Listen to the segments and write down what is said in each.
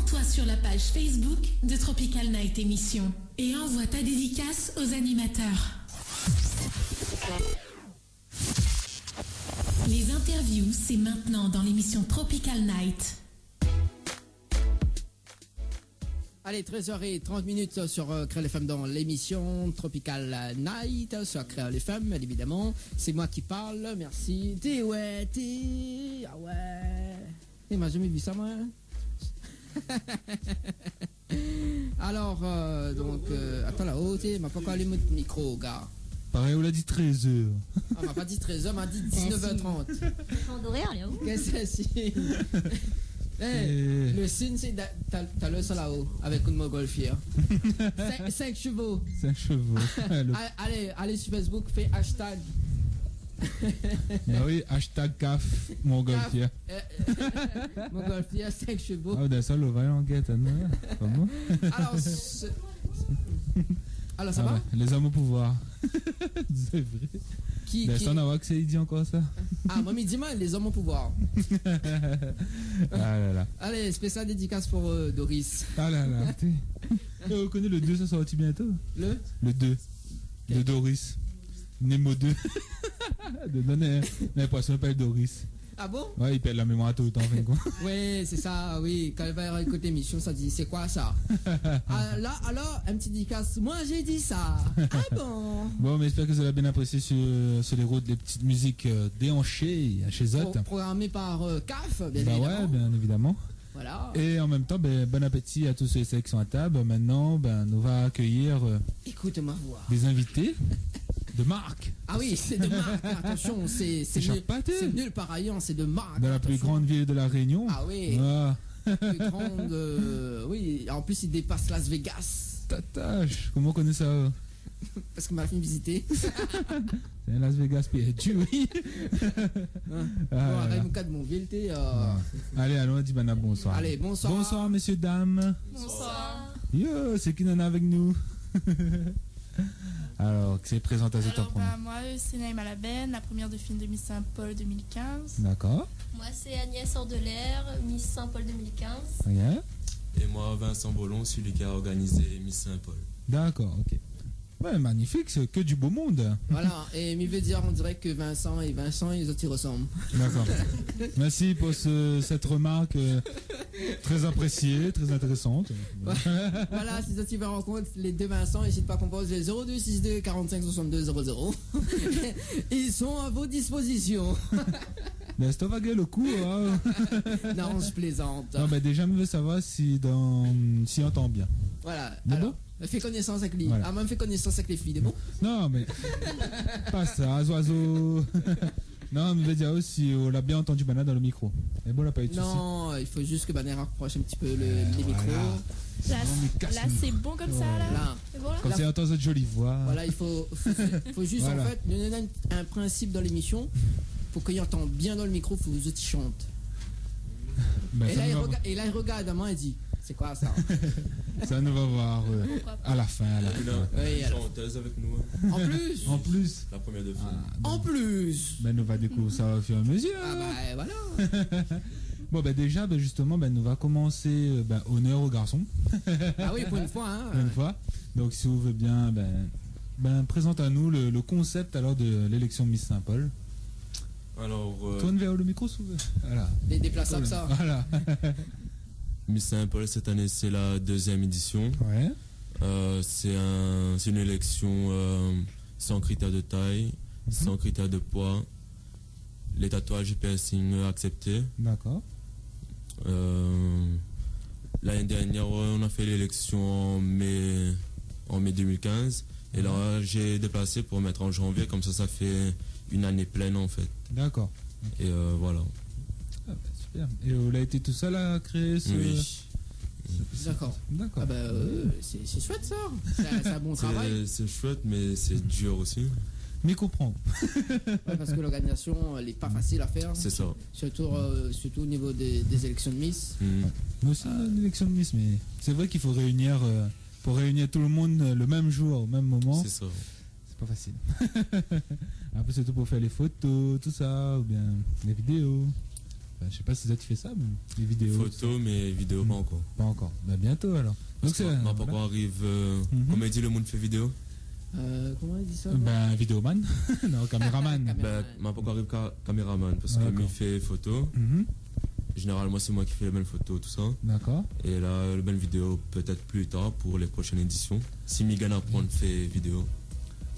Rends-toi sur la page Facebook de Tropical Night Émission et envoie ta dédicace aux animateurs. Les interviews, c'est maintenant dans l'émission Tropical Night. Allez, 13h30 sur Créole FM dans l'émission Tropical Night sur Créole FM, évidemment. C'est moi qui parle, merci. Ah ouais. M'a jamais vu ça, moi. Alors, attends là-haut, m'a pas encore allumé le micro, gars. Pareil, on l'a dit 13h. Ah, m'a pas dit 13h, m'a dit 19h30. Qu'est-ce que c'est? Le signe, c'est t'as le sol là-haut avec une montgolfière. 5 chevaux. 5 chevaux. Allez sur Facebook, fais hashtag. Bah oui, hashtag CAF, montgolfière. Montgolfière, 5 chevaux. Ah, d'un seul, le vaillant guette, non? Comment? Alors, ça va? Les hommes au pouvoir. C'est vrai. Qui on a voir que c'est dit encore ça. Ah, moi, dis moi les hommes au pouvoir. Ah là là. Allez, spécial dédicace pour Doris. Ah là là. Vous connaissez le 2, ça sorti bientôt? Le 2. De Doris. Nemo 2. De donner l'impression qu'il s'appelle Doris. Ah bon? Ouais, il perd la mémoire tout le temps, en fin de compte. Oui, c'est ça, oui. Quand il va écouter l'émission, ça dit, c'est quoi ça? Alors, un petit dédicace. Moi, j'ai dit ça. Ah bon? Bon, mais j'espère que vous avez bien apprécié sur les routes les petites musiques déhanchées chez Zot. Programmées par CAF, bien évidemment. Ouais, bien évidemment. Voilà. Et en même temps, bon appétit à tous ceux qui sont à table. Maintenant, nous va accueillir écoute-moi voir. Des invités de marque. Ah oui, c'est de marque. Attention, c'est nul par ailleurs, c'est de marque. Dans la plus grande ville de la Réunion. Ah oui. Ah. Plus grande. Oui, en plus, il dépasse Las Vegas. Tatache, comment on connaît ça? Parce que m'a fait visiter. C'est un Las Vegas perdu, oui. Bon, cas de mon ville, Allez, allons, dis bonsoir. Allez, bonsoir. Bonsoir, messieurs, dames. Bonsoir. Yo, c'est qui en a avec nous? Alors, qui s'est présenté à cette après-midi? Moi, c'est Naïma Labenne, la première de film de Miss Saint-Paul 2015. D'accord. Moi, c'est Agnès Ordelaire, Miss Saint-Paul 2015. Rien. Et moi, Vincent Bollon, celui qui a organisé Miss Saint-Paul. D'accord, ok. Ouais, magnifique, c'est que du beau monde. Voilà, et il veut dire, on dirait que Vincent, ils autres, ils ressemblent. D'accord. Merci pour cette remarque très appréciée, très intéressante. Voilà, si tu veux rencontrer les deux Vincent, n'hésite pas à composer 0262 45 62 00. Ils sont à vos dispositions. Mais c'est pas le coup, hein. Non, je plaisante. Non, mais déjà, je veux savoir si on entend bien. Voilà. Alors, fais connaissance avec lui. Voilà. Ah, même fait connaissance avec les filles, c'est bon? Non, mais pas ça, oiseau. Non, mais je veux dire aussi, on l'a bien entendu Bana dans le micro. Mais bon, on n'a pas eu de soucis. Non, il faut juste que Bana rapproche un petit peu les micros. Là, c'est bon comme ça, là. C'est bon, là. Comme c'est entend cette jolie voix. Voilà, il faut juste, voilà. En fait, donner un principe dans l'émission. Pour qu'il entende bien dans le micro, il faut que vous autres chantent. Ben, et là, il regarde à moi et dit, c'est quoi ça? Ça nous va voir à la fin. Oui, chanteuse avec nous. En plus. La première de film. En plus. Ben, nous va découvrir ça au fur et à mesure. Ah bah voilà. Bon, ben déjà, justement, nous va commencer honneur aux garçons. Ah oui, pour une fois. Hein. Pour une fois. Donc, si vous voulez bien, présente à nous le concept alors de l'élection Miss Saint-Paul. Alors. Tourne vers le micro, si vous voulez. Voilà. Déplace comme ça. Voilà. Miss Saint-Paul, cette année, c'est la 2e édition. Ouais. C'est une élection sans critères de taille, sans critères de poids. Les tatouages et piercings acceptés. D'accord. L'année dernière, on a fait l'élection en mai 2015. Et là, j'ai déplacé pour mettre en janvier, comme ça fait une année pleine en fait. D'accord. Et voilà. Ah bah, super. Et vous l'avez été tout seul à créer ce... Oui. D'accord. D'accord. Ah bah, c'est chouette ça. C'est un bon travail. C'est chouette, mais c'est dur aussi. Mais comprends. Ouais, parce que l'organisation, elle n'est pas facile à faire. C'est ça. Surtout au niveau des élections de Miss. Nous aussi, une élection de Miss, mais c'est vrai qu'il faut réunir tout le monde le même jour, au même moment. C'est ça. C'est pas facile. Après, surtout pour faire les photos, tout ça, ou bien les vidéos. Je sais pas si ça te fait ça, mais les vidéos. Photos, mais vidéos pas encore. Pas encore. Bah, bientôt alors. Donc c'est ma papa arrive. Comment il dit le monde fait vidéo? Comment il dit ça? Ben, vidéoman. Non, caméraman. Ben, ma papa arrive caméraman parce que lui fait photo. Généralement, c'est moi qui fais les belles photos, tout ça. D'accord. Et là, les belles vidéos, peut-être plus tard pour les prochaines éditions. Si Migana apprend fait vidéo.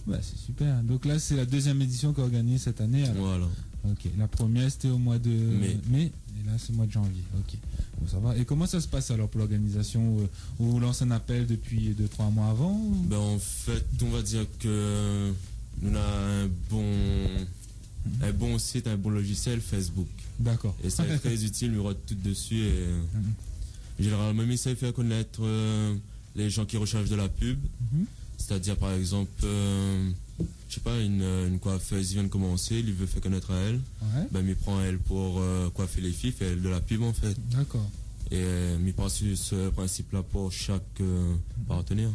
Ouais, c'est super. Donc là, c'est la deuxième édition qu'on organise cette année. Alors. Voilà. Ok. La première, c'était au mois de mai. Et là, c'est au mois de janvier. Ok. Bon, ça va. Et comment ça se passe alors pour l'organisation? Vous lancez un appel depuis 2-3 mois avant? Ben, en fait, on va dire que nous avons un bon site, un bon logiciel Facebook. D'accord. Et ça est très utile, nous tout dessus. Et généralement, il sait faire connaître les gens qui recherchent de la pub. C'est-à-dire, par exemple, je sais pas, une coiffeuse, il vient de commencer, il veut faire connaître à elle. Ouais. Ben, il prend elle pour coiffer les filles, fait de la pub en fait. D'accord. Et il passe sur ce principe-là pour chaque partenaire.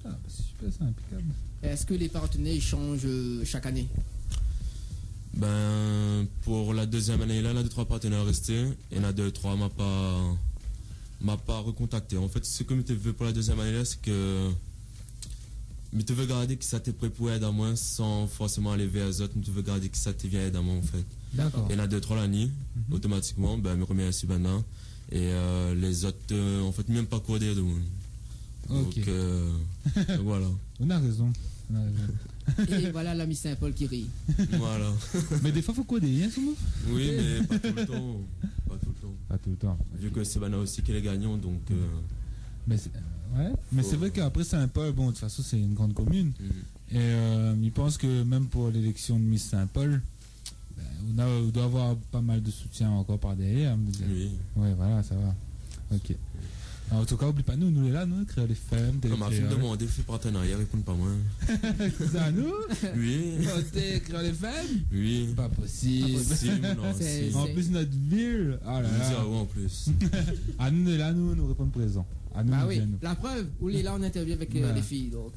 Ah, bah, c'est super, c'est impeccable. Est-ce que les partenaires ils changent chaque année? Ben, pour la deuxième année, là, il y a 2-3 partenaires restés. Et il y en a 2-3 m'a pas recontacté. En fait, ce que je veux pour la deuxième année, là, c'est que je te veux garder que ça t'est prêt pour aider à moi sans forcément aller vers les autres. Je te veux garder que ça t'est bien aider à moi, en fait. D'accord. Et il y en a 2-3 l'année, automatiquement, ben, je me remets ici maintenant. Et les autres, en fait, même pas coder de monde. Ok. Donc voilà. On a raison. Et voilà l'ami Saint-Paul qui rit. Voilà. Mais des fois, faut coder, hein, Soumou? Oui, mais pas tout le temps. Pas tout le temps. Pas tout le temps. Vu que c'est Bana aussi qui est les gagnants, donc. Mais c'est vrai qu'après Saint-Paul, bon, de toute façon, c'est une grande commune. Et il pense que même pour l'élection de Miss Saint-Paul, ben, on doit avoir pas mal de soutien encore par derrière. Oui. Ouais, voilà, ça va. Ok. Alors, en tout cas, oublie pas, nous là, nous, créer les femmes. Comme ma fille me demande, fait partenariat, répondent pas moi. C'est à nous? Oui. Créer les femmes? Oui. Pas possible. Non, si. En plus, notre ville. Ah là là. En plus. À nous, là, nous répondons présent. À nous, Bah oui, nous. la preuve, où il est là en interview avec les filles. Donc,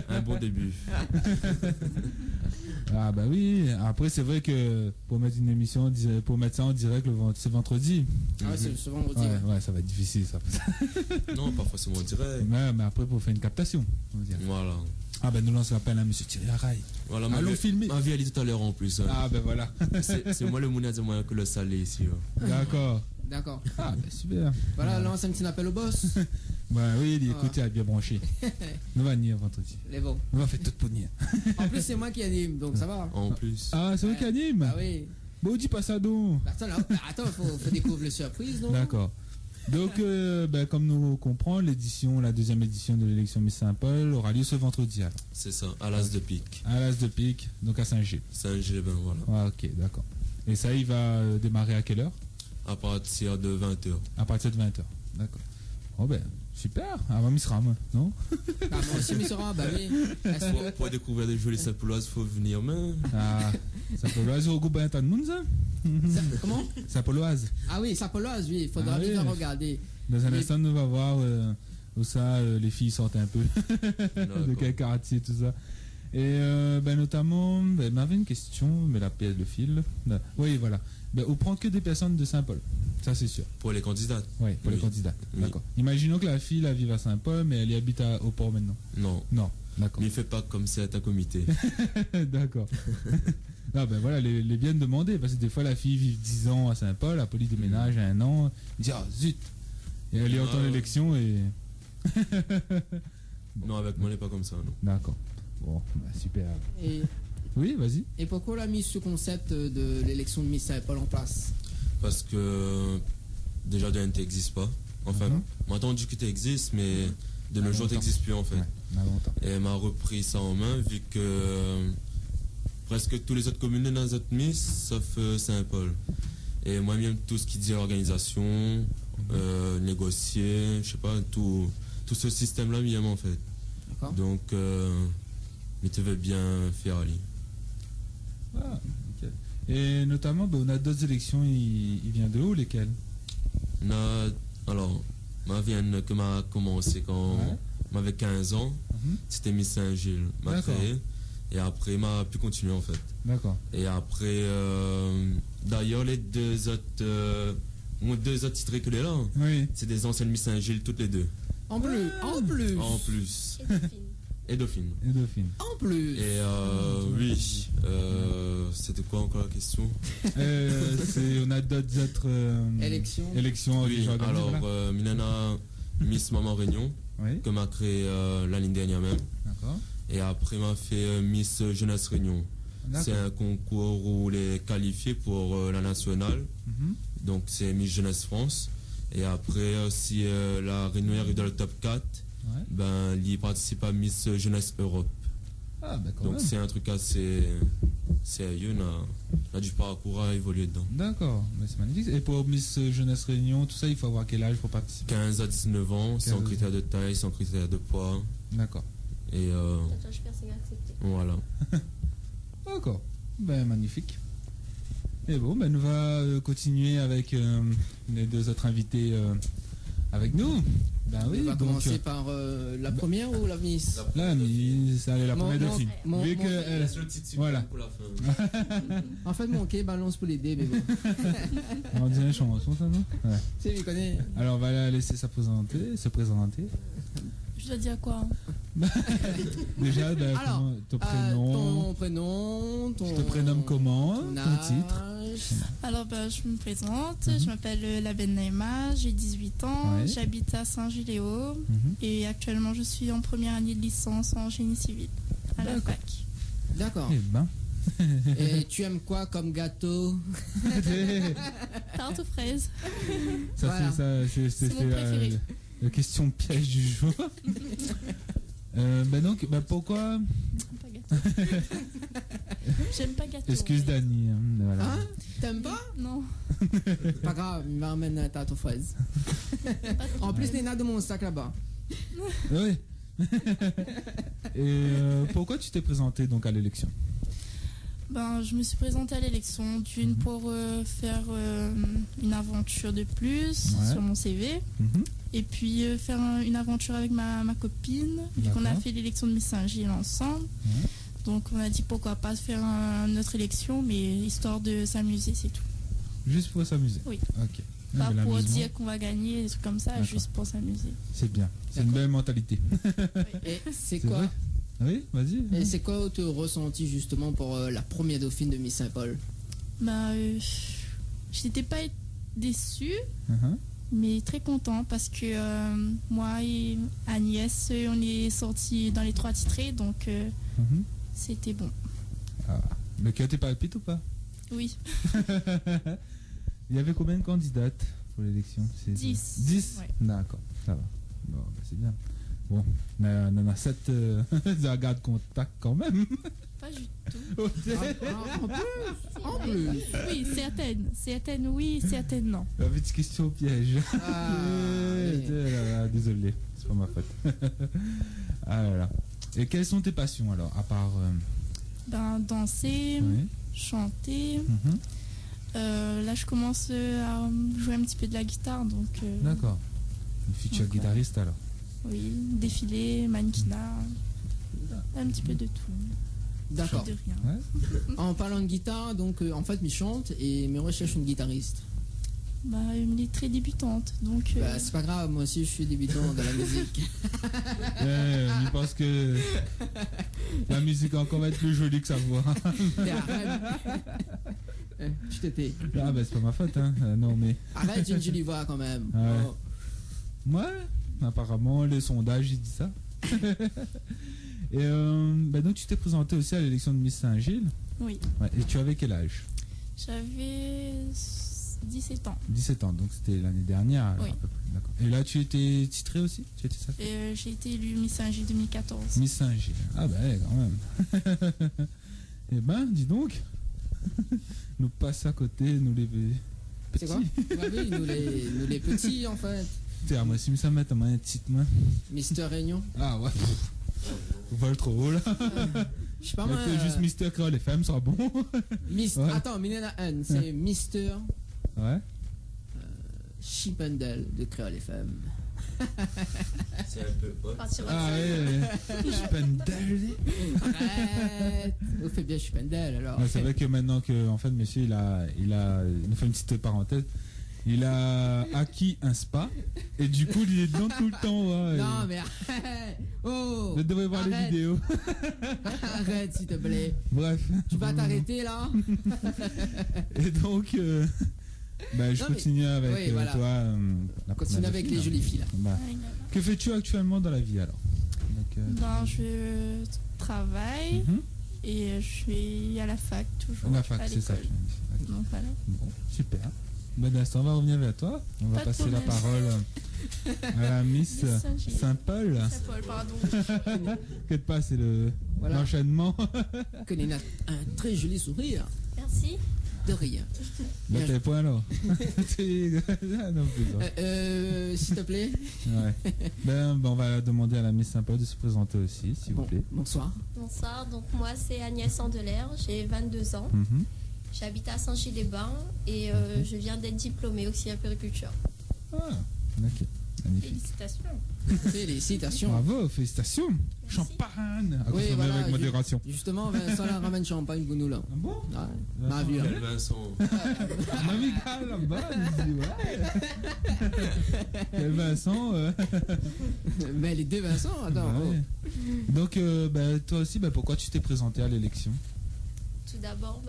Un bon début. Ah bah oui, après c'est vrai que pour mettre une émission, pour mettre ça en direct, c'est vendredi. ah ouais, c'est souvent on dit. Ouais, ça va être difficile ça. Non, pas forcément direct. Mais après pour faire une captation. On va dire. Voilà. Ah ben nous lançons l'appel à monsieur Thierry Araille. Voilà, allons filmer. Ma vie elle dit tout à l'heure en plus. Ah ben voilà. C'est moi le mounier de moi que le salé ici. D'accord. D'accord. Ah ben super. Voilà, lance un petit appel au boss. Bah oui, écoute, il a bien branché. Nous va venir vendredi. Les bons. On va faire tout pour venir. En plus, c'est moi qui anime, donc ça va. En plus. Ah, c'est vous qui anime? Ah oui. Bon, dis pas ça donc. Bah, attends, faut découvrir le surprise, non? D'accord. Donc, comme nous comprenons, la deuxième édition de l'élection Miss Saint-Paul aura lieu ce vendredi alors. C'est ça, à l'As de Pique. À l'As de Pique, donc à Saint-Gilles. Saint-Gilles, ben voilà. Ah, ok, d'accord. Et ça, il va démarrer à quelle heure? À partir de 20h. À partir de 20h, d'accord. Oh ben, super. Ah, bah, Miss Ram, non? Bah, moi aussi, Miss Ram, bah oui. Pour découvrir des jolies sapouloises, il faut venir, mais. Ah, Sapoloise, au groupe de monde, ça? Comment? Sapoloise. Ah oui, Sapoloise, oui, il faudra bien regarder. Dans un instant, nous va voir où ça, les filles sortent un peu. De quel quartier, tout ça. Et notamment, on avait une question, mais la pièce de fil. Oui, voilà. On prend que des personnes de Saint-Paul, ça c'est sûr. Pour les candidats? Oui, pour les candidats. Oui. D'accord. Imaginons que la fille la vive à Saint-Paul, mais elle y habite au port maintenant. Non. Non, d'accord. Mais il ne fait pas comme c'est un comité. D'accord. Non, voilà, les viennent demander, parce que des fois la fille vit 10 ans à Saint-Paul, la police déménage à 1 an, elle dit ah zut. Et elle est en temps d'élection et. Non, avec moi, elle n'est pas comme ça, non. D'accord. Bon, super. Et oui, vas-y. Et pourquoi on a mis ce concept de l'élection de Miss Saint-Paul en place? Parce que déjà DNT n'existe pas. Enfin, on a entendu que tu existes, mais de nos jours, tu n'existes plus en fait. Ouais, et elle m'a repris ça en main, vu que presque tous les autres communes dans les autres Miss, sauf Saint-Paul. Et moi-même, tout ce qui dit organisation, négocier, je sais pas, tout ce système-là, mieux en fait. Donc, mais tu veux bien faire aller. Ah, ok. Et notamment, on a d'autres élections, il vient de où, lesquelles? Alors, ma vie que m'a commencé quand m'avait 15 ans, c'était Miss Saint-Gilles, m'a créé, et après m'a pu continuer en fait. D'accord. Et après, D'ailleurs, les deux autres titrés que les là, Oui. c'est des anciennes Miss Saint-Gilles, toutes les deux. En plus. En plus. Et Dauphine. Et Dauphine. Et Dauphine. En plus. Et oui, c'était quoi encore la question? On a d'autres Élections. élections Oui, déjà organisées, alors, voilà. Minana, Miss Maman Réunion, Oui, que m'a créé la ligne dernière même. d'accord. Et après, m'a fait Miss Jeunesse Réunion. C'est D'accord. un concours où les qualifiés pour la nationale. Mhm. Donc, c'est Miss Jeunesse France. Et après, si la Réunion arrive dans le top 4, Ouais. ben, il participe à Miss Jeunesse Europe. Ah, bah quand Donc, même. c'est un truc assez sérieux. On a du parcours à évoluer dedans. D'accord, mais c'est magnifique. Et pour Miss Jeunesse Réunion, tout ça, il faut avoir quel âge pour participer? 15 à 19 ans, sans 15. critère de taille, sans critère de poids. D'accord. Et Tatouage piercing accepté. voilà. D'accord. Ben, magnifique. Et bon, ben, nous va continuer avec les deux autres invités avec nous. Ben oui, On va donc commencer par la première ou la Miss là, ça allait la Mon- première mon- Dauphine. mon- Vu mon- que le titre voilà. pour la fin. En fait, mon quai balance pour les dés, mais bon. on dirait une chanson, ça, non? Ouais. Tu sais, connais. Alors, on va la laisser se présenter. Je dois dire quoi? Déjà, ben, Alors, ton prénom. Ton prénom, Tu te prénommes comment? ton Ton titre? âge. Alors, je me présente. Je m'appelle Laben Naïma, j'ai 18 ans. Ouais. J'habite à Saint-Giléo. Mhm. Et actuellement, je suis en première année de licence en génie civil à la D'accord. fac. D'accord. Eh ben. Et tu aimes quoi comme gâteau? Tarte aux fraises. Ça, Voilà. C'est mon préféré. la question piège du jour. Donc, pourquoi? Pas gâteau. J'aime pas gâteau. Excuse en fait. Dani. Voilà. Hein? T'aimes pas? Non. Pas grave, il va ramener un tarte aux fraises. En plus, Néna de mon sac là-bas. Oui. Et pourquoi tu t'es présenté donc à l'élection? Je me suis présentée à l'élection d'une pour faire une aventure de plus Ouais. sur mon CV. Mhm. Et puis faire une aventure avec ma copine, vu qu'on a D'accord. fait l'élection de Miss Saint-Gilles ensemble. Ouais. Donc on a dit pourquoi pas faire une autre élection, mais histoire de s'amuser, c'est tout. Juste pour s'amuser? Oui. Ok. Pas Mais pour l'amusement, dire qu'on va gagner, des trucs comme ça, D'accord. juste pour s'amuser. c'est bien. C'est une D'accord. belle mentalité. Et c'est C'est quoi? vrai? Oui, vas-y. Et c'est quoi ton ressenti justement pour la première Dauphine de Miss Saint-Paul? Je n'étais pas déçue, Mhm. mais très content parce que moi et Agnès, on est sortis dans les 3 titrés, donc Mhm. c'était bon. Ah. Le cœur t'es palpite ou pas? Oui, Il y avait combien de candidates pour l'élection? 10. 10. Ouais. D'accord, ça va. Bon, c'est bien. Bon, on en a 7 de garde contact quand même. pas du tout. En plus. Oui, certaines oui, certaines non. La petite question piège. Ah, oui. Désolé, c'est pas ma faute. Ah là là. Et quelles sont tes passions alors, à part. Danser, Oui. chanter. Mhm. Là, je commence à jouer un petit peu de la guitare, donc D'accord. Une future Donc, guitariste alors. oui, défilé, mannequinat, un petit peu de tout. D'accord. De rien. Ouais. En parlant de guitare, donc en fait, je chante et me recherche une guitariste. Elle est très débutante, donc Bah, c'est pas grave, moi aussi je suis débutant dans la musique. Je pense que la musique encore va être plus jolie que sa voix. Mais arrête. Je t'étais. Ah ben c'est pas ma faute hein. Non mais. Arrête, j'ai une jolie voix quand même. Ouais. Oh. Ouais, apparemment les sondages ils disent ça. Et donc tu t'es présenté aussi à l'élection de Miss Saint-Gilles. oui. Ouais, et tu avais quel âge? J'avais 17 ans. 17 ans, donc c'était l'année dernière. Alors, Oui. à peu près, d'accord. Et là tu étais titrée aussi? Tu étais ça? Et j'ai été élue Miss Saint-Gilles 2014. Miss Saint-Gilles. Ah ben quand même. Eh ben dis donc. Nous passe à côté, nous les petits. C'est quoi? Ouais, oui, nous les petits en fait. Tiens, moi si ça met un titre moi. Mister Réunion. Ah ouais. On va le trop haut là. Je sais pas Il y moi. a que juste Mister Créole les femmes sera bon. Ouais. Attends, mais il y en a un. C'est Mister Ouais. Chipendale de Créole FM. C'est un peu pote. Partir au Ah ouais, Spendel. Arrête. Vous faites bien Spendel alors. Ouais, c'est vrai que maintenant que, en fait, monsieur, il nous fait une petite parenthèse. Il a acquis un spa et du coup, il est dedans tout le temps. Ouais, Non, mais arrête. Oh. vous devrez voir les Arrête. vidéos. Arrête, s'il te plaît. Bref. Tu vas t'arrêter là? Et donc, bah, je Non, mais- continue avec oui, voilà. toi. La Continue première avec fille, les hein. jolies filles là. Bah, que fais-tu actuellement dans la vie alors? Donc, Ben, je travaille mhm. et je suis à la fac toujours. La fac, à c'est ça. l'école. Donc voilà. Bon, super. Ben, d'instant, on va revenir vers toi. On va Pas de passer la problème. parole à la Miss Miss Saint-Gilles. Saint-Paul. Saint-Paul, pardon. T'inquiète pas, c'est Voilà. l'enchaînement. Colline a un très joli sourire. Merci. De rien. Là, Bien. t'es point là. Ah, non, plus, non. S'il te plaît. Ouais. Ben, on va demander à la Miss Saint-Paul de se présenter aussi, s'il vous Bon, plaît. bonsoir. Bonsoir. Donc moi c'est Agnès Andelaire, j'ai 22 ans. Mhm. J'habite à Saint-Gilles-les-Bains et je viens d'être diplômée aussi en périculture. Ah, ok. Magnifique. Félicitations. Félicitations. Bravo, félicitations. Merci. Champagne. À Oui, consommer voilà, avec modération. Justement, Vincent la ramène champagne pour nous là. Ah bon? Ouais. Ma vie, hein. Quel Vincent. Mon ami Karl là-bas, il dit ouais. Quel Vincent. Mais les deux Vincent, attends. Ouais. Donc, bah, toi aussi, bah, pourquoi tu t'es présenté à l'élection? Tout d'abord,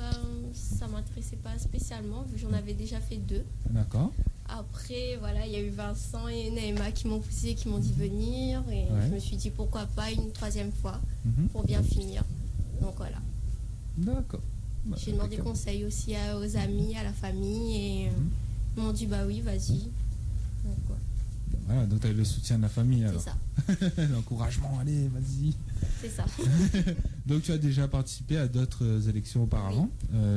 ça m'intéressait pas spécialement vu que j'en avais déjà fait 2. D'accord. Après, voilà, il y a eu Vincent et Naïma qui m'ont poussé, qui m'ont dit venir. Et Ouais. je me suis dit pourquoi pas une 3e fois Mhm. pour bien finir. Donc voilà. D'accord. Bah, J'ai demandé impeccable. conseil aussi aux amis, à la famille. Et ils m'ont dit bah oui, vas-y. Donc voilà, Voilà, donc tu as le soutien de la famille alors. c'est ça. L'encouragement, allez, vas-y. C'est ça. Donc tu as déjà participé à d'autres élections auparavant.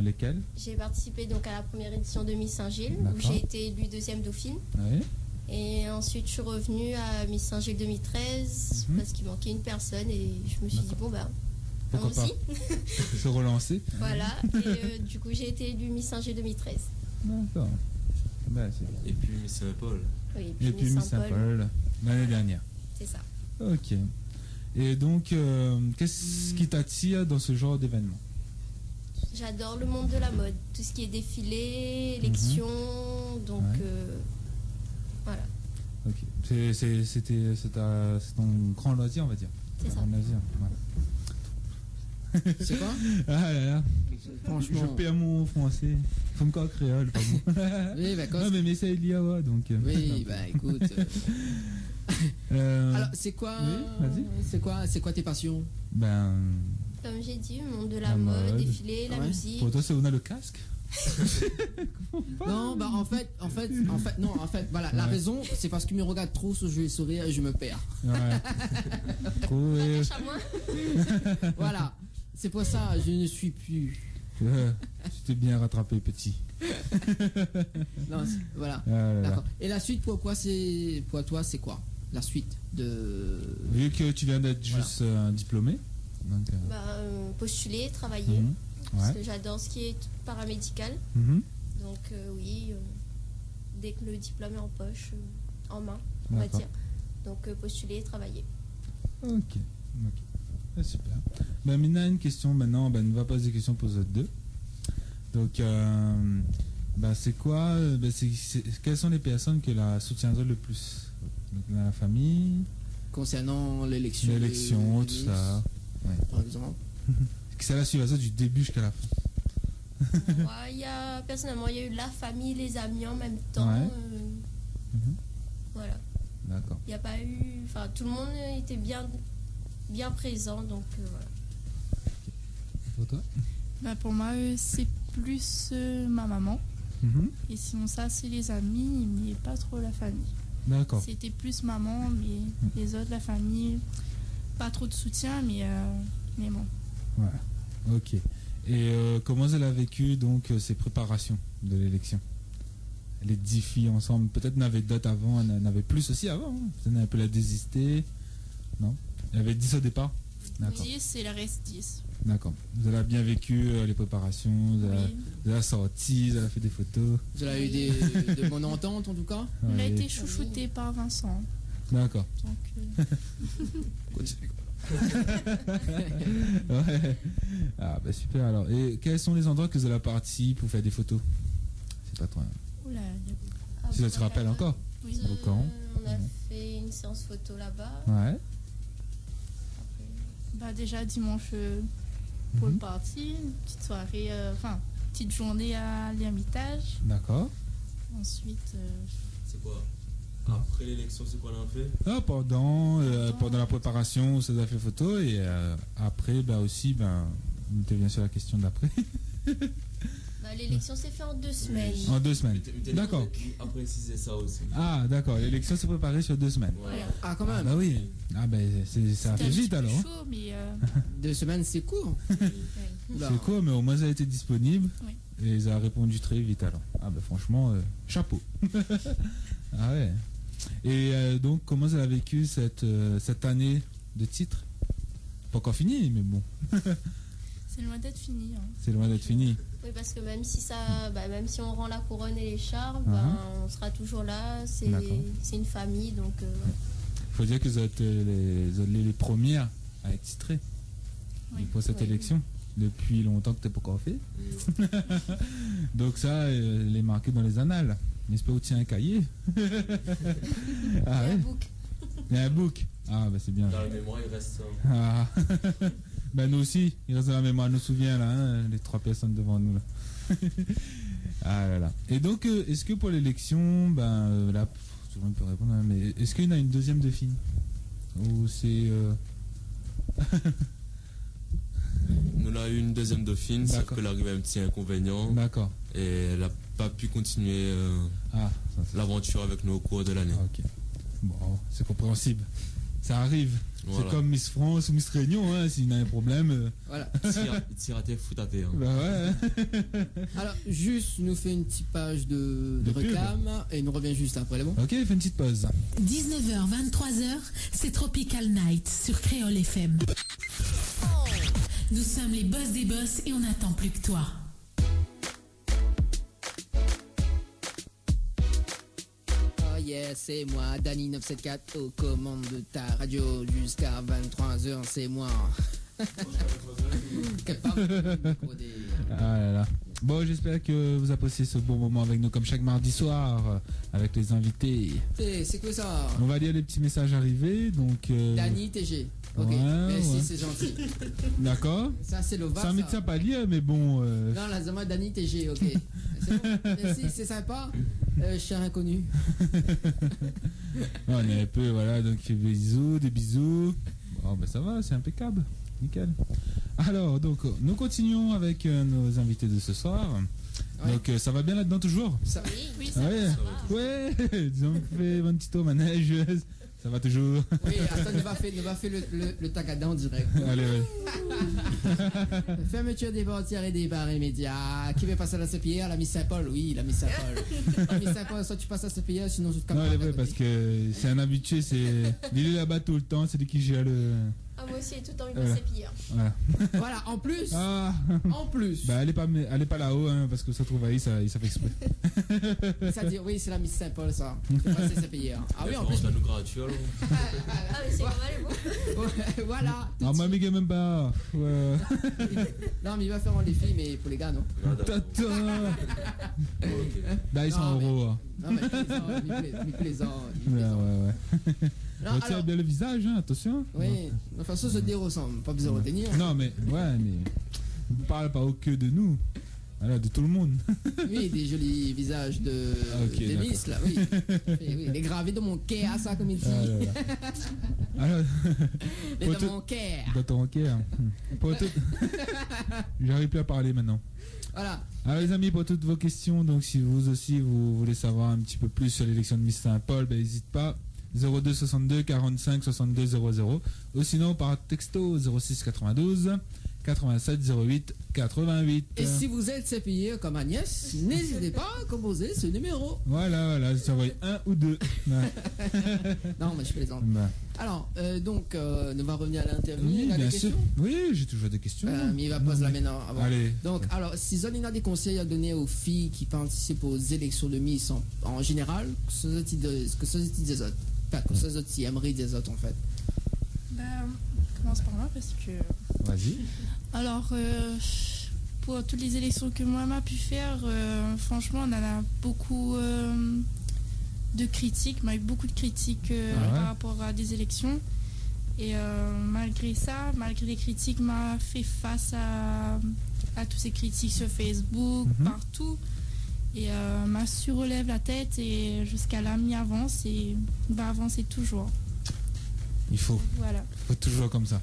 Lesquelles? J'ai participé donc à la première édition de Miss Saint-Gilles où D'accord. j'ai été élue 2e dauphine. Oui. Et ensuite, je suis revenue à Miss Saint-Gilles 2013 Mhm. parce qu'il manquait une personne et je me suis dit, D'accord. bon, Pourquoi pas allons-y. se relancer. Voilà. Et du coup, j'ai été élue Miss Saint-Gilles 2013. D'accord. Bah, c'est bien. Et puis Miss Saint-Paul. Oui, Et puis Miss Saint-Paul l'année dernière. C'est ça. Ok. Et donc, qu'est-ce qui t'attire dans ce genre d'événement? J'adore le monde de la mode. Tout ce qui est défilé, élection. Donc, Ouais. voilà. Ok. C'est ton grand loisir, on va dire. C'est ça. Grand loisir, voilà. C'est quoi? Ah là là. Franchement. Je perds mon français. Faut encore créole, pardon. Oui, bah, Non, mais ça, il y a, ouais, donc. Oui, bah écoute. Alors, c'est quoi, Oui, vas-y. c'est quoi tes passions? Ben, Comme j'ai dit, le monde de la La mode, mode. défilé, la Ouais. musique. pour toi, c'est on a le casque? Non, bah en fait, voilà, la Ouais. raison, c'est parce qu'il me regarde trop sur le sourire et je me perds. Ouais. Trop, Attache à moi. Voilà, c'est pour ça, je ne suis plus. tu t'es bien rattrapé, petit. Non, voilà, Ah là là. d'accord. Et la suite, pour toi, c'est quoi? La suite de. Vu que tu viens d'être Voilà. juste diplômé, donc. Postuler, travailler. Mhm. Parce Ouais. que j'adore ce qui est paramédical. Mhm. Donc oui, dès que le diplôme est en poche, en main, on va D'accord. dire. Donc postuler et travailler. Ok. Ah, super. Ben, Mina, une question maintenant. Ben, on va poser des questions pour les autres deux. Donc, ben, c'est quoi quelles sont les personnes que la soutiendrait le plus? Donc, dans la famille, Concernant l'élection. l'élection, de tout Miss, ça. Ouais. Par exemple. C'est la suivre ça du début jusqu'à la fin. Moi, personnellement, il y a eu la famille, les amis en même temps. Ouais. Mhm. Voilà. D'accord. Il n'y a pas eu. Enfin, tout le monde était bien présent. Donc voilà. Pour toi? Bah, pour moi, c'est plus ma maman. Mhm. Et sinon, ça, c'est les amis, mais pas trop la famille. D'accord. C'était plus maman, mais les autres, la famille, pas trop de soutien, mais bon. Voilà. Ok. Et comment elle a vécu donc ces préparations de l'élection? Les 10 filles ensemble, peut-être n'avaient d'autres avant, elle en avait plus aussi avant. Hein. Peut-être elle peut la désister. Non? Il y avait 10 au départ? D'accord. 10 et le reste 10. D'accord. Vous avez bien vécu les préparations, Oui. vous avez sorti, vous avez fait des photos. Vous avez eu de bonnes ententes en tout cas? Il a Ouais. été chouchouté par Vincent. D'accord. Donc, Ouais. Ah bah super alors. Et quels sont les endroits que vous avez partis pour faire des photos? C'est pas trop. oula, il y a beaucoup. Si ça te rappelle encore? Oui. Au camp. On a fait une séance photo là-bas. Ouais. Bah, déjà dimanche pour le party, une petite soirée, petite journée à l'Ermitage. D'accord. Ensuite, C'est quoi? Après l'élection, c'est quoi l'un fait? Ah, pendant la préparation, ça a fait photo et après, bah aussi, on était bien sur la question d'après. Bah, l'élection s'est faite en 2 semaines. En 2 semaines. D'accord. À préciser ça aussi. Ah, d'accord. L'élection s'est préparée sur 2 semaines. Voilà. Ah, quand Ah, même. bah oui. Ah, bah ça a c'était fait un vite petit peu alors. chaud, mais 2 semaines, c'est court. Oula. C'est cool, mais au moins ça a été disponible. Oui. Et ça a répondu très vite alors. Ah, bah franchement, chapeau. Ah ouais. Et donc, comment vous avez vécu cette année de titre? Pas encore fini, mais bon. c'est loin d'être fini. Hein. C'est loin d'être fini. Oui, parce que même si on rend la couronne et les chars, on sera toujours là. D'accord. C'est une famille, donc. Il faut dire que vous êtes les premières à être titrées Oui. pour cette Oui. élection. Depuis longtemps que tu n'as pas encore fait. Donc ça, les marqué dans les annales. J'espère que tu tiens un cahier. Ah Et un ouais. book. Il y a un book. Ah bah c'est bien. Dans la mémoire, il reste ça. Ah. Ben nous aussi, il reste dans la mémoire, nous souvient là, hein, les 3 personnes devant nous là. Ah là là. Et donc, est-ce que pour l'élection, là, tout le monde peut répondre, hein, mais est-ce qu'il y en a une deuxième de fille? Ou c'est... Nous, on a eu une deuxième dauphine, sauf D'accord. qu'elle arrive à un petit inconvénient. D'accord. Et elle n'a pas pu continuer Ah, ça c'est... l'aventure avec nous au cours de l'année. Ok. Bon, c'est compréhensible. Ça arrive. Voilà. C'est comme Miss France ou Miss Réunion, hein, s'il y a un problème. Voilà. Tire à terre, fout à terre. Bah ouais. Alors, juste, nous fait une petite page de De pub. réclame et nous revient juste après, les bons. Ok, fais une petite pause. 19h, 23h, c'est Tropical Night sur Créole FM. Nous sommes les boss des boss et on n'attend plus que toi. Oh yeah, c'est moi, Danny974, aux commandes de ta radio jusqu'à 23h, c'est moi. Quel pas micro des- Ah là là. Bon, j'espère que vous appréciez ce bon moment avec nous comme chaque mardi soir avec les invités. C'est quoi ça? On va lire les petits messages arrivés. Donc, Danny TG. Ok, Ouais, merci, ouais. c'est gentil. d'accord. Ça, c'est le C'est un VAR. médecin pas lire, mais bon. Non, là, c'est moi, Danny TG, ok. C'est bon, merci, c'est sympa. Cher inconnu. On est un peu, voilà, donc des bisous. Bon, ben ça va, c'est impeccable. Nickel. Alors, donc, nous continuons avec nos invités de ce soir. Ouais. Donc, ça va bien là-dedans toujours? Ça, Oui, Ah ça ouais, va. ouais, disons que fait un petit tour manège, ça va toujours. oui, attends, nous va faire le tagada en direct. Allez, ouais. Fermeture des portières et des bars immédiats. Qui veut passer à la CPR? La Miss Saint-Paul, oui, la Miss Saint-Paul. La Miss Saint-Paul, soit tu passes à la CPR, sinon je te Non, capte. elle est vraie parce que c'est un habitué, il est là-bas tout le temps, c'est lui qui gère le. Ah, moi aussi, j'ai tout le temps envie de Voilà. passer pire. Voilà. Voilà, en plus, Ah, en plus, bah, elle est pas là-haut, hein, parce que ça trouve ahí, ça fait exprès. c'est-à-dire, oui, c'est la Miss Saint-Paul, ça. C'est passé CPR. Ah oui, en plus. La nous gratuit alors. Ah, mais c'est comment les Voilà. tout Ah, de moi, suite. mais même pas. Ouais. Non, mais il va faire les filles, mais pour les gars, non. Tata. Ok. Là, ils sont Non, en mais- euros. Hein. Non, mais mi-plaisant. Ouais, ouais. Non, Retiens alors, bien le visage, hein, attention. oui, de toute façon, se dire ressemble, pas besoin de retenir. Non, mais, ouais, mais. On parle pas au que de nous. Voilà, de tout le monde. Oui, des jolis visages de Ok, des d'accord. Miss, là, oui. Oui, les gravés de mon cœur, ça, comme il dit. Ah là là. Alors, Les pour de tout- mon cœur. dans ton cœur. Pour tout- J'arrive plus à parler maintenant. Voilà. Alors les amis, pour toutes vos questions, donc si vous aussi vous voulez savoir un petit peu plus sur l'élection de Miss Saint-Paul, ben n'hésite pas. 02 62 45 62 00 ou sinon par texto 06 92 87 08 88. Et si vous êtes CPI comme Agnès, n'hésitez pas à composer ce numéro. Voilà, vous envoyez un ou deux. Ouais. Non, mais je plaisante. Bah, Alors, donc, nous va revenir à l'interview. oui, Il a des bien sûr. questions. Oui, j'ai toujours des questions. Mais il va poser la maintenant. Avant. Allez. Donc, alors, si Zone a des conseils à donner aux filles qui participent aux élections de Miss en général, que ce des autres? Pas que ça, autres, si aimerait des autres, en fait. Ben, on commence par là parce que. Vas-y. Alors, pour toutes les élections que moi m'a pu faire, franchement, on en a beaucoup de critiques. On a eu beaucoup de critiques par rapport à des élections. Et malgré ça, malgré les critiques, m'a fait face à toutes ces critiques sur Facebook, partout. Et m'a su relève la tête et jusqu'à la mi-avance et va avancer toujours. Il faut. Voilà. Il faut toujours comme ça.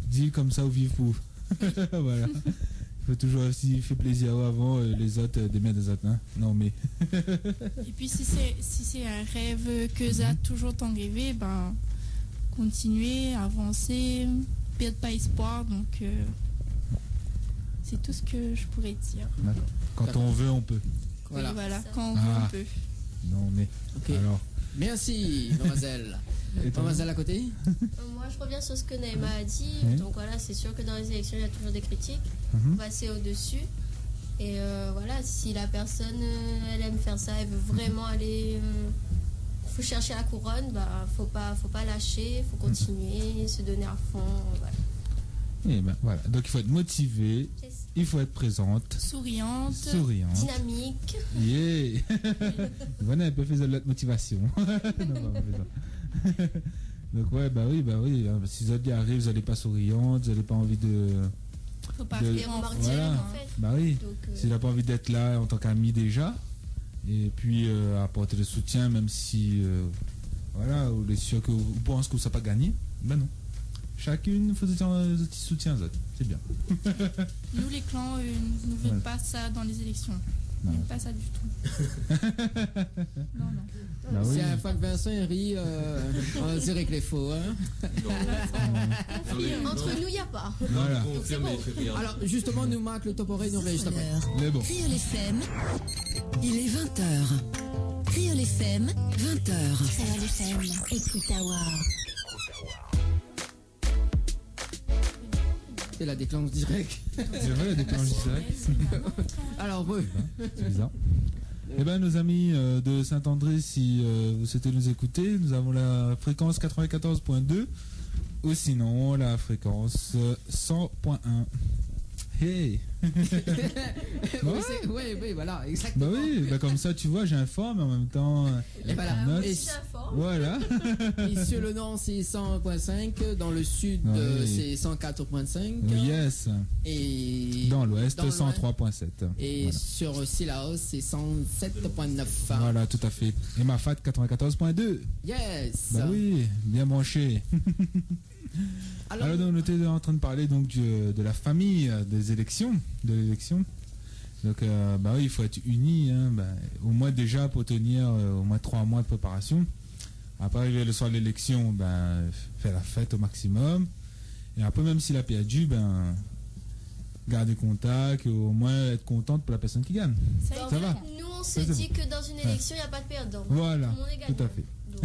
Dis comme ça ou vive pour. Voilà. Il faut toujours aussi faire plaisir avant les autres, des biens des autres. Hein. Non mais. Et puis si c'est un rêve que ça a toujours tant rêvé, ben continuer, avancer, perdre pas espoir. Donc c'est tout ce que je pourrais dire. D'accord. Quand on veut, on peut. Voilà. Oui, voilà. Quand on veut, on peut. Non mais. Ok. Alors. Merci, mademoiselle. Mademoiselle à côté? Moi, je reviens sur ce que Naïma a dit. Oui. Donc voilà, c'est sûr que dans les élections, il y a toujours des critiques. Mhm. Passer au-dessus. Et voilà, si la personne, elle aime faire ça, elle veut vraiment aller... faut chercher la couronne, bah, faut pas lâcher, faut continuer, se donner à fond. Voilà. Et ben voilà. Donc il faut être motivé, il faut être présente, Souriante. Dynamique. Yeah. Voilà un peu fait de la motivation. Non, pas faisant. Donc ouais, bah oui. Si vous y arrivez, vous n'allez pas souriante, vous n'avez pas envie de. Faut pas de- faire en Voilà. Voilà. En fait. Bah oui. Donc, Si vous n'avez pas envie d'être là en tant qu'ami déjà, et puis apporter le soutien, même si voilà, vous êtes sûr que vous pensez que ça n'a pas gagné, ben non. Chacune faut soutien aux autres, c'est bien. Nous, les clans, ne veulent Voilà. pas ça dans les élections. Non. Ils n'aiment pas ça du tout. Non. Bah oui. C'est à la fois que Vincent il rit, on dirait que les faux. Hein. entre nous, il n'y a pas. Voilà. Confirme, bon. il fait rien. Alors, justement, nous marque le toporé, nous revient juste après. Mais bon. Créole FM, il est 20h. Créole FM, 20h. Créole FM, écoute Awa. C'est la déclenche direct. C'est vrai, des planches directes. Alors, bon. C'est bizarre. Eh bien, nos amis de Saint-André, si vous souhaitez nous écouter, nous avons la fréquence 94.2 ou sinon la fréquence 100.1. Hey. Oui, voilà, exactement. Bah oui, bah comme ça, tu vois, j'informe en même temps. Et voilà. note. Et J'informe. Voilà. ici, le nord, c'est 100.5. Dans le sud, Oui. c'est 104.5. Yes. Et Dans l'ouest, dans l'ouest. 103.7. Et Voilà. sur Silaos, c'est 107.9. Voilà, tout à fait. Et ma FAT 94.2. Yes. Bah oui, bien branché. Alors donc, on était en train de parler donc de la famille des élections, de l'élection. Donc bah oui, il faut être unis, hein, bah, au moins déjà pour tenir au moins 3 mois de préparation. Après arriver le soir de l'élection, ben faire la fête au maximum. Et après même s'il a perdu, ben garder contact, au moins être contente pour la personne qui gagne. En Ça fait, va. nous, on se Ça, c'est dit que dans une élection, il n'y a pas de perdant. Voilà, Tout le monde est gagnant. tout à fait. Donc,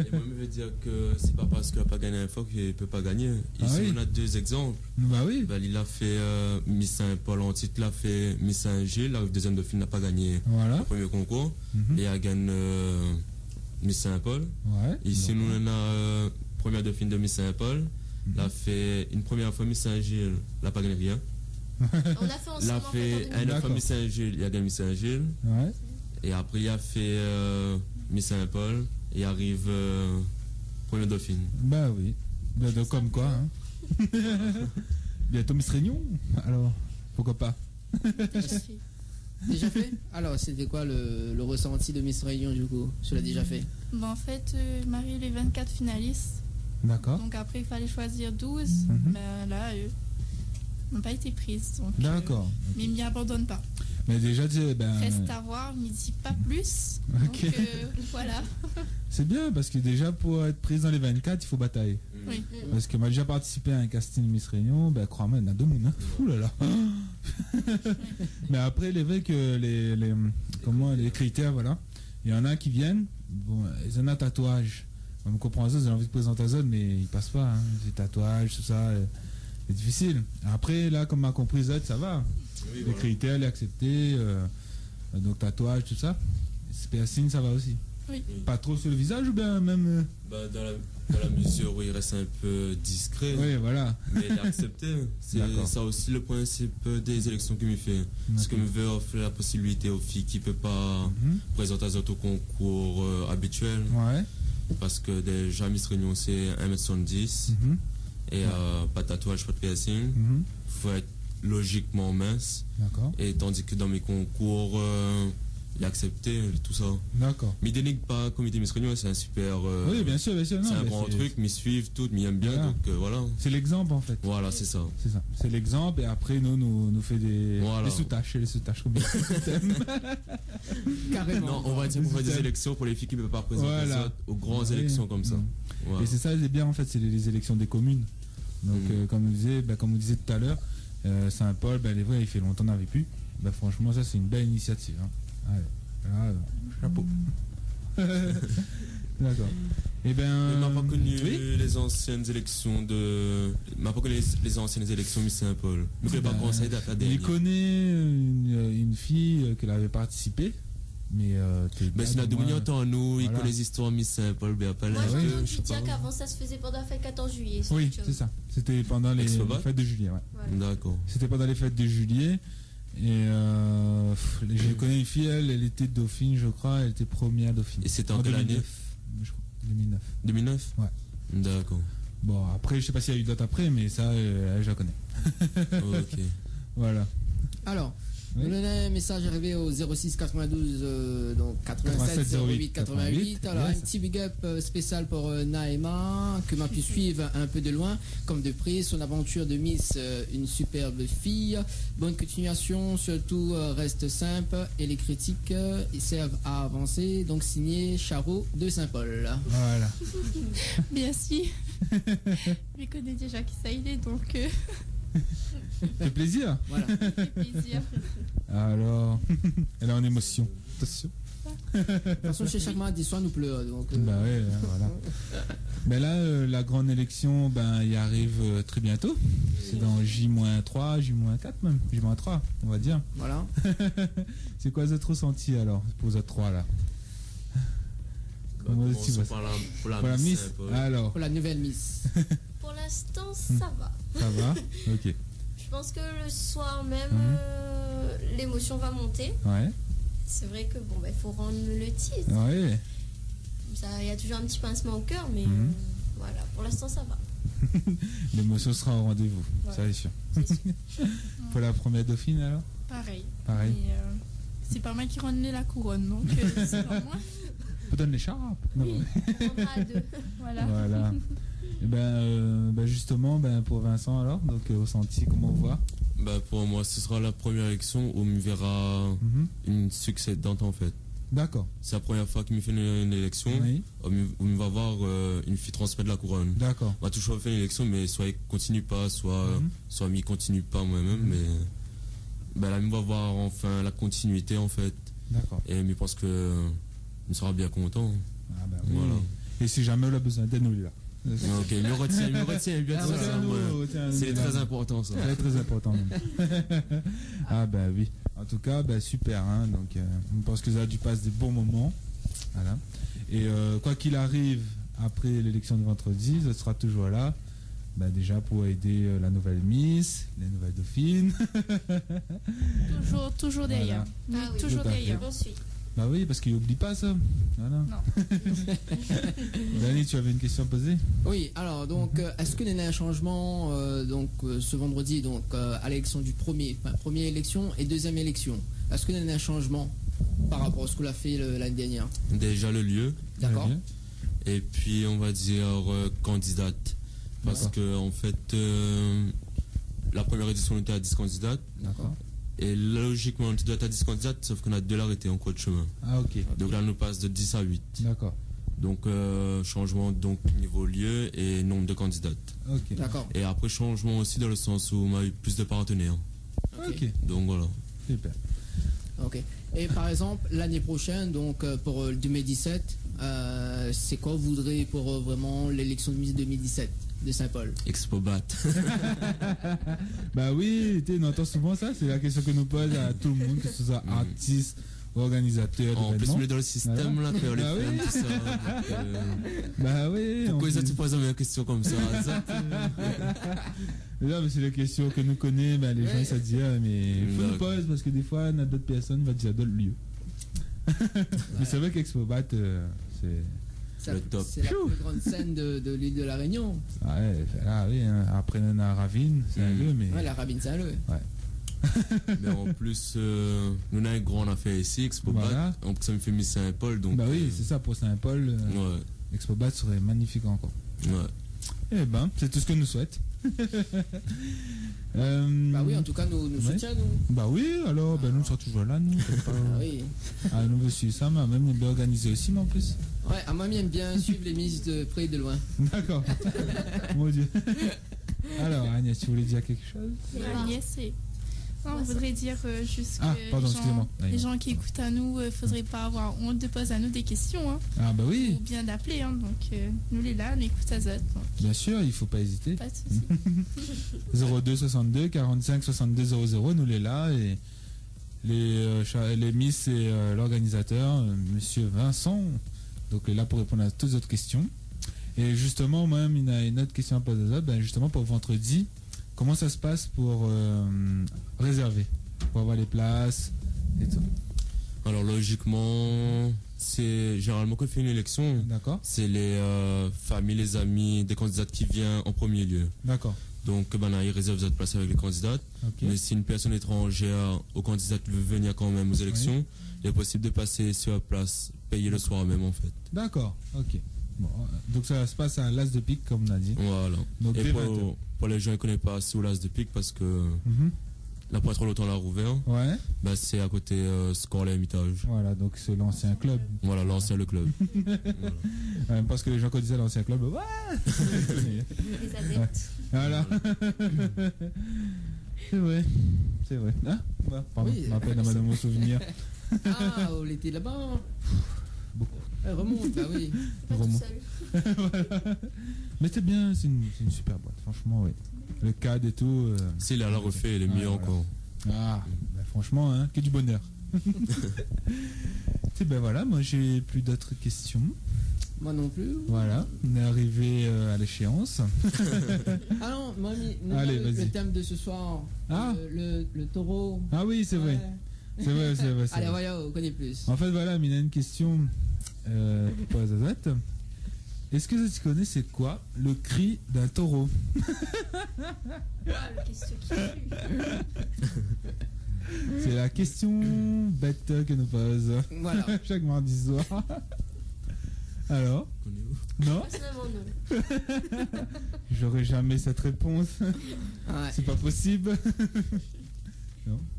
Et moi, je veux dire que c'est pas parce qu'il n'a pas gagné un fois qu'il ne peut pas gagner. Ah Ici, oui. on a 2 exemples. Bah oui, Ben, il a fait Miss Saint-Paul en titre, il a fait Miss Saint-Gilles. La deuxième dauphine n'a pas gagné voilà. le premier concours. Mhm. Et elle gagne Miss Saint-Paul. Ouais. Ici, Donc, nous, on a première dauphine de Miss Saint-Paul. Mhm. Elle a fait une première fois Miss Saint-Gilles, elle n'a pas gagné rien. on a fait Elle ensemble a en fait, fait en une 2000. fois D'accord. Miss Saint-Gilles, il a gagné Miss Saint-Gilles. Ouais. Et après, il a fait Miss Saint-Paul. Et arrive première dauphine. Bah oui. Bah, donc, comme quoi, hein. Bientôt Miss Réunion. Alors, pourquoi pas. Déjà fait. Déjà fait? Alors, c'était quoi le ressenti de Miss Réunion du coup? Tu l'as déjà fait? Bon, en fait, Marie, les 24 finalistes. D'accord. Donc après, il fallait choisir 12. Mhm. Ben, là, n'ont pas été prises. Donc, D'accord. mais il m'y abandonne pas. Mais déjà, tu sais, ben, Reste à voir, il me dit pas plus. Ok. Donc voilà. c'est bien parce que déjà pour être prise dans les 24, il faut batailler. Oui. Parce que moi j'ai déjà participé à un casting Miss Réunion, ben crois-moi, il y en a 2 mounes. Hein. Ouh là là. Mais après, il est vrai que les critères, voilà. Il y en a qui viennent, bon, ils ont un tatouage. On me comprend ça, ils ont envie de présenter ça, mais ils passent pas. Hein. Les tatouages, tout ça, c'est difficile. Après, là, comme m'a compris Z, ça va. Oui, Les critères, les accepter, donc tatouage, tout ça. C'est piercing, ça va aussi. Oui. Pas trop sur le visage ou bien même... Dans la mesure où il reste un peu discret. Oui, voilà. Mais il est accepté. C'est ça aussi le principe des élections que me fait. Parce que me veut offrir la possibilité aux filles qui ne peuvent pas présenter à autres concours habituels. Ouais. Parce que déjà, Miss Réunion, c'est 1m70. Et pas de tatouage, pas de piercing. Faut être logiquement mince. D'accord. Et tandis que dans mes concours, il est accepté, tout ça. D'accord. Mais il dénigre pas Comité Miss Réunion, c'est un super. Oui, bien sûr, bien sûr. C'est un bon truc, m'y suivent, tout, m'y aiment bien, donc voilà. C'est l'exemple en fait. Voilà, c'est ça. C'est ça. C'est l'exemple et après nous fait des sous-tâches, les sous-tâches comme Carrément. Non, on va dire qu'on fait des élections pour les filles qui ne peuvent pas présenter ça aux grandes élections comme ça. Et c'est ça, c'est bien en fait, c'est les élections des communes. Donc comme on disait tout à l'heure, Saint-Paul, les vrais, il fait longtemps qu'on n'avait plus. Franchement, ça c'est une belle initiative. Hein. Allez, chapeau. D'accord. Et il m'a pas connu les anciennes élections m'a pas connu les anciennes élections Miss Saint-Paul. Mais je pas conseil d'académie. Il connaît une fille qui avait participé. Mais c'est la dominante en nous, il connaît les histoires Miss Saint-Paul, Moi j'ai entendu dire qu'avant ça se faisait pendant la fête 14 juillet. Oui, c'est ça. C'était pendant les fêtes de juillet. Ouais. D'accord. C'était pendant les fêtes de juillet. Et je connais une fille, elle était dauphine, je crois, elle était première dauphine. Et c'était en quelle année? 2009. 2009? Ouais. D'accord. Bon, après, je sais pas s'il y a eu d'autres après, mais ça, je la connais. Ok. Voilà. Alors, vous donnez un message arrivé au 06 92 donc 87 08 88. Alors un petit big up spécial pour Naïma que m'a pu suivre un peu de loin comme de près son aventure de Miss, une superbe fille. Bonne continuation, surtout reste simple et les critiques servent à avancer. Donc signé Charo de Saint-Paul. Voilà. Merci. Je connais déjà qui ça il est donc. Ça fait plaisir. Voilà. Ça fait plaisir. Alors, elle est en émotion. Attention. De toute façon, chez chaque mois, des soirs nous pleure. Donc, ouais, voilà. Là, la grande élection, il arrive très bientôt. C'est dans J-3, J-4 même. J-3, on va dire. Voilà. C'est quoi votre ressenti alors pour vous autres trois là? Pour la Miss. Alors. Pour la nouvelle Miss. Pour l'instant, ça va. Ça va? Ok. Je pense que le soir même, l'émotion va monter. Ouais. C'est vrai que il faut rendre le titre. Ouais. Il y a toujours un petit pincement au cœur, mais voilà, pour l'instant, ça va. L'émotion sera au rendez-vous, ça c'est sûr. Pour la première dauphine alors? Pareil. Et, c'est pas moi qui rendrai la couronne, donc c'est pas moi. On donne l'écharpe. Oui, on prendra à deux. Voilà. Et justement, pour Vincent alors, donc ressenti, comment on voit? Pour moi, ce sera la première élection où on me verra une succédante en fait. D'accord. C'est la première fois qu'il me fait une élection où on va voir une fille transmettre la couronne. D'accord. On va toujours faire une élection, mais soit il continue pas, soit il continue pas moi-même, mais là, on va voir enfin la continuité en fait. D'accord. Et je pense que on sera bien content. Ah oui. Voilà. Et si jamais on a besoin d'aide, nous là. Ok, me retiens bien ça. C'est très important ça. C'est très important. Ah oui. En tout cas, super. Hein, donc, je pense que ça a dû passer des bons moments. Voilà. Et quoi qu'il arrive, après l'élection de vendredi, ça sera toujours là. Déjà pour aider la nouvelle Miss, les nouvelles dauphines. toujours derrière. Voilà. Ah oui, toujours derrière. On suit. Oui, parce qu'il n'oublie pas ça. Voilà. Non. Dani, tu avais une question à poser? Oui, alors donc est-ce qu'il y a un changement ce vendredi à l'élection du première élection et deuxième élection? Est-ce qu'il y a un changement par rapport à ce qu'on a fait l'année dernière? Déjà le lieu. D'accord. Et puis on va dire candidate. Parce que en fait la première édition on était à 10 candidates. D'accord. Et logiquement, on doit être à 10 candidates, sauf qu'on a 2 arrêtés en cours de chemin. Ah, ok. Donc là, on nous passe de 10 à 8. D'accord. Donc, changement niveau lieu et nombre de candidates. Ok. D'accord. Et après, changement aussi dans le sens où on a eu plus de partenaires. Ok. Donc voilà. Super. Ok. Et par exemple, l'année prochaine, donc pour 2017, c'est quoi vous voudrez pour vraiment l'élection de Miss 2017 de Saint-Paul? Expobat. Oui, on entend souvent ça, c'est la question que nous pose à tout le monde, que ce soit artiste organisateur en plus, d'événements. on est dans le système, Voilà. là, que les Bah femmes, oui. tout ça. Bah oui. Pourquoi en ils ont plus. posé une question comme ça? Là, mais c'est les questions que nous connaissons, ben, les gens ils se disent, ah, mais il faut nous poser parce que des fois, on a d'autres personnes qui vont dire d'autres lieux. Mais c'est vrai qu'Expobat, c'est le top. C'est la plus grande scène de l'île de la Réunion. ouais, là, oui, hein. Après, on a Ravine, c'est un lieu, mais. Ouais, la Rabine Saint-Leu. Mais en plus, nous on a un grand affaire ici, Expobat. Voilà. En plus, ça me fait Miss Saint-Paul. Donc, Bah oui, c'est ça, pour Saint-Paul, Ouais, Expobat serait magnifique encore. ouais. Eh ben, c'est tout ce que nous souhaite. Bah oui, en tout cas, nous ouais. soutiens, nous. Bah oui, alors, ben, nous sommes toujours là, nous. Ah oui. Ah, nous aussi, ça m'a même bien organisé aussi, mais en plus. Ouais, à moi, j'aime bien suivre les mises de près et de loin. D'accord. Mon Dieu. Alors, Agnès, tu voulais dire quelque chose? Agnès, c'est. Non, on voudrait dire juste que Ah, pardon, excusez-moi. les gens qui écoutent à nous, il ne faudrait pas avoir honte de poser à nous des questions. Hein, Ah, bah oui. ou bien d'appeler. Hein, donc, nous, les là, on écoute à Zot. Donc, Bien sûr, il faut pas hésiter. pas de soucis. 02 62 45 62 00, nous les là et les Miss et l'organisateur, Monsieur Vincent, donc est là pour répondre à toutes les autres questions. Et justement, moi-même, il y a une autre question à poser à ça. Ben justement, pour vendredi, comment ça se passe pour réserver, pour avoir les places et tout. Alors, logiquement, c'est généralement quand on fait une élection, D'accord. c'est les familles, les amis des candidats qui viennent en premier lieu. D'accord. Donc, ben, là, ils réservent votre place avec les candidats. Ok. Mais si une personne étrangère au candidat veut venir quand même aux élections, il est possible de passer sur la place, payer le soir même en fait. D'accord. Ok. Bon, donc ça se passe à l'As de Pique, comme on a dit. Voilà. Donc Et dès 20 heures. pour les gens qui ne connaissent pas assez où l'As de Pique, parce que Mhm. là, pas trop longtemps, on l'a rouvert, Ouais. ben, c'est à côté Score l'Hermitage. Voilà, donc c'est l'ancien club. Voilà, l'ancien le club. Voilà. Parce que les gens quand disaient l'ancien club, ouais. Les adeptes. Voilà. C'est vrai. C'est vrai. Ah, ouais, pardon, Oui. je m'appelle à mon souvenir. Ah, on était là-bas. Beaucoup. Elle remonte, bah oui. Pas tout Vraiment. seul. Voilà. Mais c'est bien, c'est une super boîte, franchement, oui. Le cadre et tout. S'il la refait, il est mieux voilà. encore. Ah, bah, franchement, hein, que du bonheur. Et ben voilà, moi j'ai plus d'autres questions. Moi non plus. Voilà, on est arrivé à l'échéance. Ah non, moi, Allez, le vas-y. thème de ce soir, Ah. le taureau. Ah oui, c'est vrai. Ouais. C'est vrai, c'est vrai. c'est Allez, vrai. voilà, on connaît plus. En fait, voilà, mais il y a une question pour Azazat. Est-ce que tu connais c'est quoi le cri d'un taureau? Ah, la question qui tue. C'est la question bête que nous pose Voilà. chaque mardi soir. Alors? Non? Personnellement, non. J'aurais jamais cette réponse. Ouais. C'est pas possible.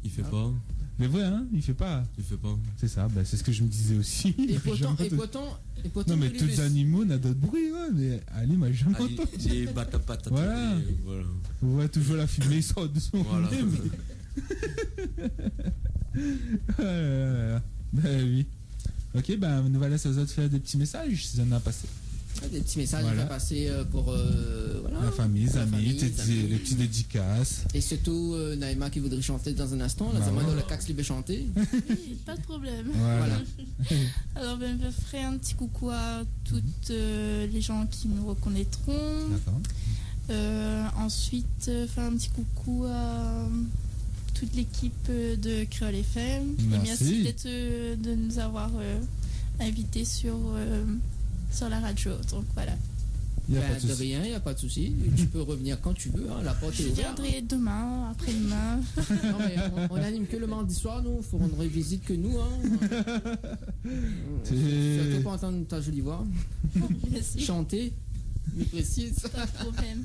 Il fait pas. Mais vrai, hein? Il fait pas. Il fait pas. C'est ça, bah, c'est ce que je me disais aussi. Et pourtant, Jamais et entendu- pourtant, Non, mais lui, tous les animaux n'ont d'autres bruits, ouais, mais Ali m'a jamais Ali, entendu. j'ai batapata. Voilà. Voilà. On voit toujours la fumée sort de son Voilà. nez, mais... Ah là là là. Ben oui. Ok, ben nous va laisser aux autres faire des petits messages si ça en a passé. des petits messages Voilà. à faire passer pour voilà, La famille, les la amis, famille, les amis. les petits dédicaces. Et surtout Naïma qui voudrait chanter dans un instant. La Bah Zama ouais. dans le cax libre chanter. Oui, pas de problème. Voilà. Alors, ben, je ferai un petit coucou à toutes les gens qui me reconnaîtront. D'accord. Ensuite, faire un petit coucou à toute l'équipe de Créole FM. Et Merci. merci d'être, de nous avoir invités sur la radio. Donc voilà. Il n'y a Ben, pas de de souci. rien, il n'y a pas de souci. Tu peux revenir quand tu veux. Hein, la porte Je est ouverte. viendrai demain, après-demain. Non, mais on anime que le mardi soir, nous. Il faut rendre visite que nous. Hein. C'est- Surtout pour entendre ta jolie voix. Merci. Chanter, mais précise. Pas de problème.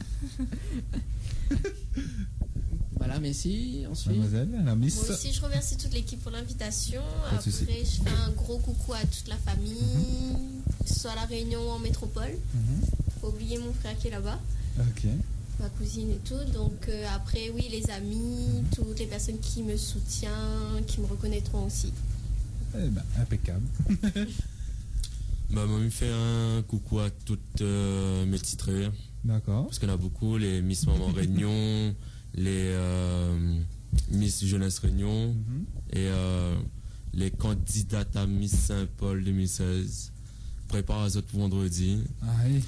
Voilà, merci. Ensuite, Mademoiselle, la Miss. Moi aussi, je remercie toute l'équipe pour l'invitation. Pas de Après, souci. je fais un gros coucou à toute la famille, que ce soit à La Réunion ou en métropole. Mhm. Faut oublier mon frère qui est là-bas, Ok. ma cousine et tout. Donc après, oui, les amis, toutes les personnes qui me soutiennent, qui me reconnaîtront aussi. Eh ben, impeccable. Bah, moi, je fais un coucou à toutes mes petites frères. D'accord. Parce qu'il y en a beaucoup, les Miss Maman Réunion, les Miss Jeunesse Réunion. Mhm. Et les candidates à Miss Saint-Paul 2016. Prépare à pour vendredi. Ah oui.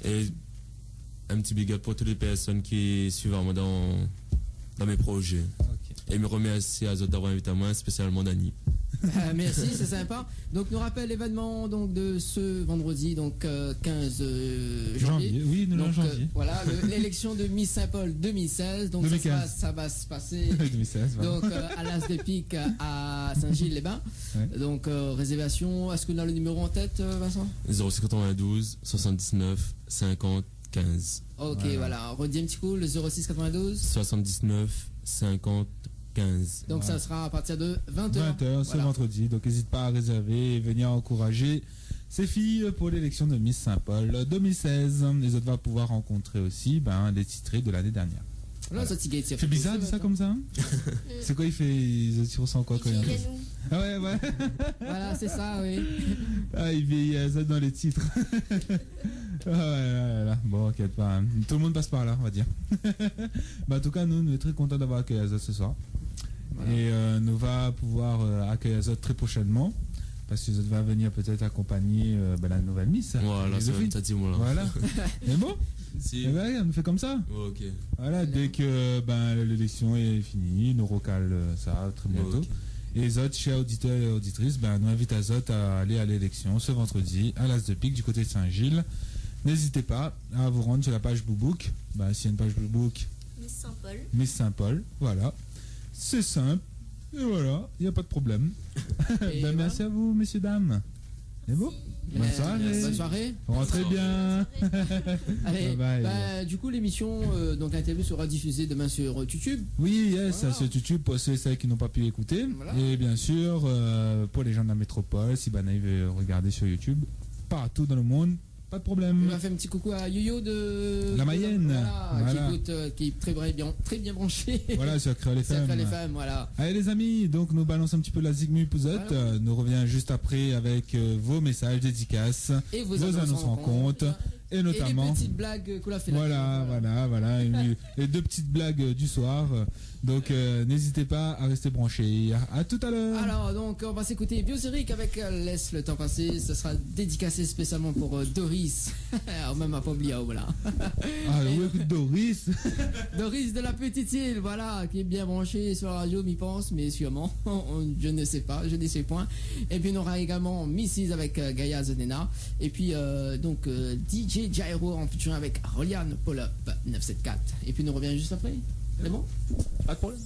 Et un petit big up pour toutes les personnes qui suivent moi dans mes projets. Okay. Et me remercie à Zot d'avoir invité à moi, spécialement Dani. Merci, c'est sympa. Donc nous rappelle l'événement donc de ce vendredi, donc 15 janvier. Oui, nous janvier. Voilà, l'élection de Miss Saint-Paul 2016. Donc ça va se passer 2016, donc à l'As de Pique à Saint-Gilles-les-Bains. Ouais. Donc réservation, est-ce que tu as le numéro en tête, Vincent? 0692 79 50 15. Ok, voilà. Redis un petit coup, le 0692 79 50 15. Donc ça sera à partir de 20h. 20h ce vendredi. Donc n'hésite pas à réserver et venir encourager ces filles pour l'élection de Miss Saint-Paul 2016. Les autres vont pouvoir rencontrer aussi les titrés de l'année dernière. Voilà. C'est bizarre de ça comme ça. C'est quoi il fait? Il ressent quoi quand il fait? Ah ouais. Voilà, c'est ça, oui. Ah, il vieillit ça dans les titres. Ouais. Bon, inquiète pas. Tout le monde passe par là, on va dire. En tout cas, nous sommes très contents d'avoir accueilli Azot ce soir. Voilà. Et nous va pouvoir accueillir Azot très prochainement. Parce que Azot va venir peut-être accompagner la nouvelle Miss. Voilà, ça dit moi là. Voilà. C'est bon? Si. Et on fait comme ça. Oh, ok. Voilà, dès que l'élection est finie, nous recale ça très bientôt. Okay. Et les autres, chers auditeurs et auditrices, nous invite Azot à aller à l'élection ce vendredi à l'As de Pique du côté de Saint-Gilles. N'hésitez pas à vous rendre sur la page Boubouk. S'il y a une page Boubouk, Miss Saint-Paul, voilà. C'est simple. Et voilà, il n'y a pas de problème. Merci à vous, messieurs, dames. C'est beau? Bonne soirée. Bonne soirée. Rentrez bien. Allez, du coup, l'émission, donc l'interview sera diffusée demain sur YouTube. Oui, yes, voilà. Sur YouTube pour ceux qui n'ont pas pu écouter. Voilà. Et bien sûr, pour les gens de la métropole, si ils veulent regarder sur YouTube, partout dans le monde. Pas de problème. On va faire un petit coucou à Yo-Yo de la Mayenne. Voilà. Qui est très bien branché. Voilà, sur Créole FM. Voilà. Allez les amis, donc nous balançons un petit peu la Zigmu Pouzot. Voilà. Nous revenons juste après avec vos messages dédicaces, et vos annonces rencontres. Et notamment. Et les petites blagues qu'on a fait. Voilà. Les deux petites blagues du soir. Donc n'hésitez pas à rester branchés. À tout à l'heure. Alors donc on va s'écouter Biosérique avec Laisse le temps passer. Ça sera dédicacé spécialement pour Doris. Même à pas oublier, voilà. Écoute Doris. Doris de la petite île, voilà, qui est bien branchée sur la radio, m'y pense, mais sûrement. Je ne sais pas, je ne sais point. Et puis on aura également Mrs avec Gaia Zenena. Et puis donc DJ Jairo en featuring avec Rolian Pull-Up 974. Et puis nous reviens juste après. C'est bon? Pas de problème.